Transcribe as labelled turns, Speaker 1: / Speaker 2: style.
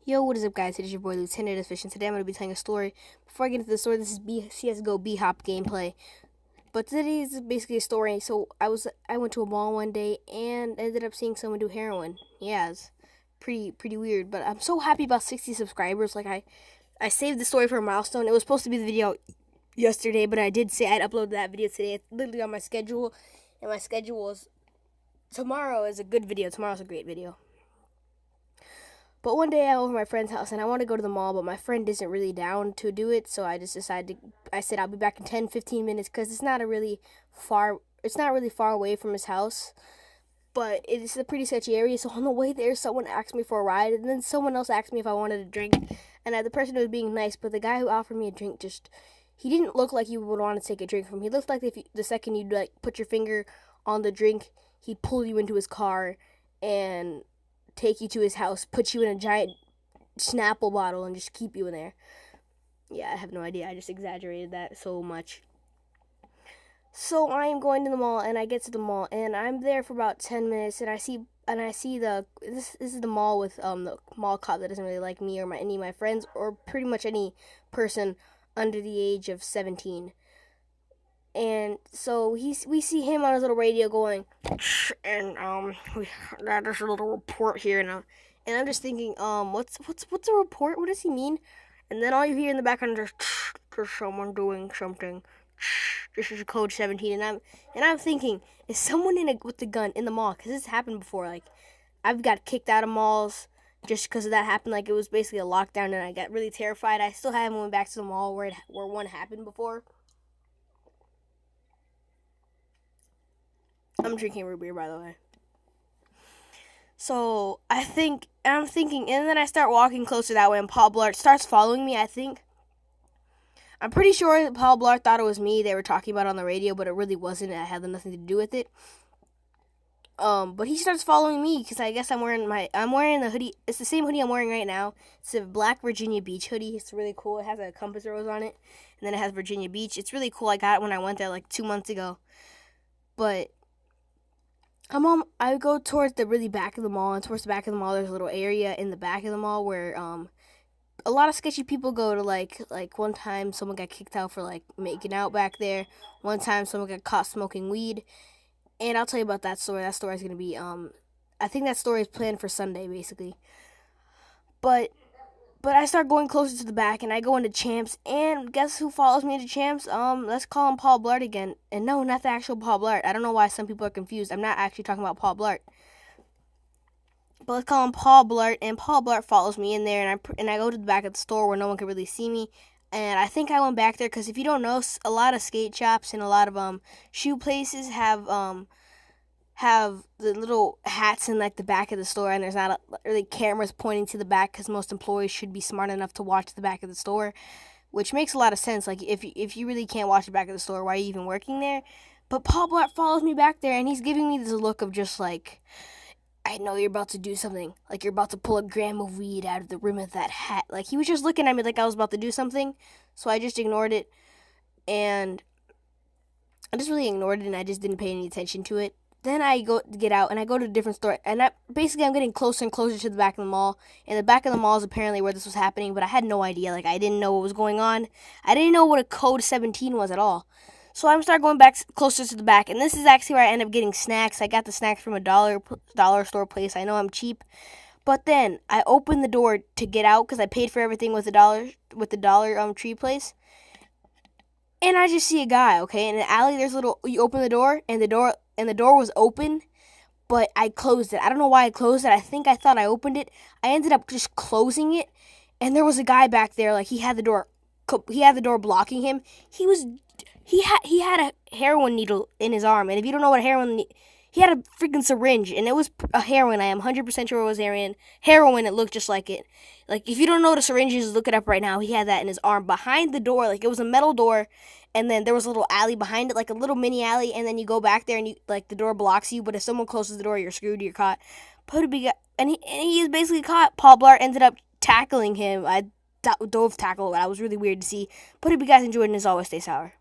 Speaker 1: Yo, what is up, guys? It is your boy Lieutenant Fish, and today I'm going to be telling a story. Before I get into the story, this is CS:GO B-Hop gameplay. But today is basically a story. So I went to a mall one day and ended up seeing someone do heroin. Yeah, it's pretty weird. But I'm so happy about 60 subscribers. Like I saved the story for a milestone. It was supposed to be the video yesterday, but I did say I'd upload that video today. It's literally on my schedule, and my schedule is tomorrow is a good video. Tomorrow's a great video. But one day I went over to my friend's house and I want to go to the mall, but my friend isn't really down to do it, so I just decided I said I'll be back in 10, 15 minutes because it's not really far away from his house, but it's a pretty sketchy area. So on the way there, someone asked me for a ride, and then someone else asked me if I wanted a drink, and the person was being nice, but the guy who offered me a drink he didn't look like you would want to take a drink from him. He looked like the second you'd like put your finger on the drink, he'd pull you into his car and take you to his house, put you in a giant Snapple bottle, and just keep you in there. Yeah, I have no idea. I just exaggerated that so much. So I am going to the mall, and I get to the mall, and I'm there for about 10 minutes, and I see this is the mall with the mall cop that doesn't really like me or any of my friends or pretty much any person under the age of 17. And so we see him on his little radio going, and we got this little report here, and I'm just thinking, what's a report? What does he mean? And then all you hear in the background is there's someone doing something. This is code 17, and I'm thinking, is someone with the gun in the mall? Because this happened before. Like, I've got kicked out of malls just because of that happened. Like, it was basically a lockdown, and I got really terrified. I still haven't went back to the mall where one happened before. I'm drinking root beer, by the way. So I'm thinking, and then I start walking closer that way, and Paul Blart starts following me. I'm pretty sure that Paul Blart thought it was me they were talking about on the radio, but it really wasn't. It had nothing to do with it. But he starts following me because I guess I'm wearing the hoodie. It's the same hoodie I'm wearing right now. It's a black Virginia Beach hoodie. It's really cool. It has a compass rose on it, and then it has Virginia Beach. It's really cool. I got it when I went there like 2 months ago. But I go towards the really back of the mall, and towards the back of the mall, there's a little area in the back of the mall where a lot of sketchy people go to. Like one time, someone got kicked out for like making out back there. One time, someone got caught smoking weed, and I'll tell you about that story. That story is gonna be I think that story is planned for Sunday, basically. But I start going closer to the back, and I go into Champs, and guess who follows me into Champs? Let's call him Paul Blart again. And no, not the actual Paul Blart. I don't know why some people are confused. I'm not actually talking about Paul Blart. But let's call him Paul Blart, and Paul Blart follows me in there, and I go to the back of the store where no one can really see me. And I think I went back there because if you don't know, a lot of skate shops and a lot of shoe places have the little hats in like the back of the store, and there's not really cameras pointing to the back because most employees should be smart enough to watch the back of the store, which makes a lot of sense. Like if you really can't watch the back of the store, why are you even working there? But Paul Blart follows me back there, and he's giving me this look of just like, I know you're about to do something, like you're about to pull a gram of weed out of the rim of that hat. Like he was just looking at me like I was about to do something, so I just ignored it, and I just really ignored it, and I just didn't pay any attention to it. Then I get out, and I go to a different store, and I'm getting closer and closer to the back of the mall, and the back of the mall is apparently where this was happening, but I had no idea. Like, I didn't know what was going on. I didn't know what a code 17 was at all. So I'm start going back closer to the back, and this is actually where I end up getting snacks. I got the snacks from a dollar store place. I know I'm cheap, but then I open the door to get out because I paid for everything with the dollar tree place. And I just see a guy, okay? In the alley, you open the door, and the door was open, but I closed it. I don't know why I closed it. I thought I opened it. I ended up just closing it, and there was a guy back there, like he had the door blocking him. He had a heroin needle in his arm, and if you don't know what he had a freaking syringe, and it was a heroin. I am 100% sure it was heroin. It looked just like it. Like, if you don't know what a syringe is, look it up right now. He had that in his arm behind the door. Like, it was a metal door, and then there was a little alley behind it, like a little mini alley, and then you go back there, and the door blocks you, but if someone closes the door, you're screwed, you're caught. And he is basically caught. Paul Blart ended up tackling him. I dove tackle. That was really weird to see. But if you guys enjoyed, and as always, stay sour.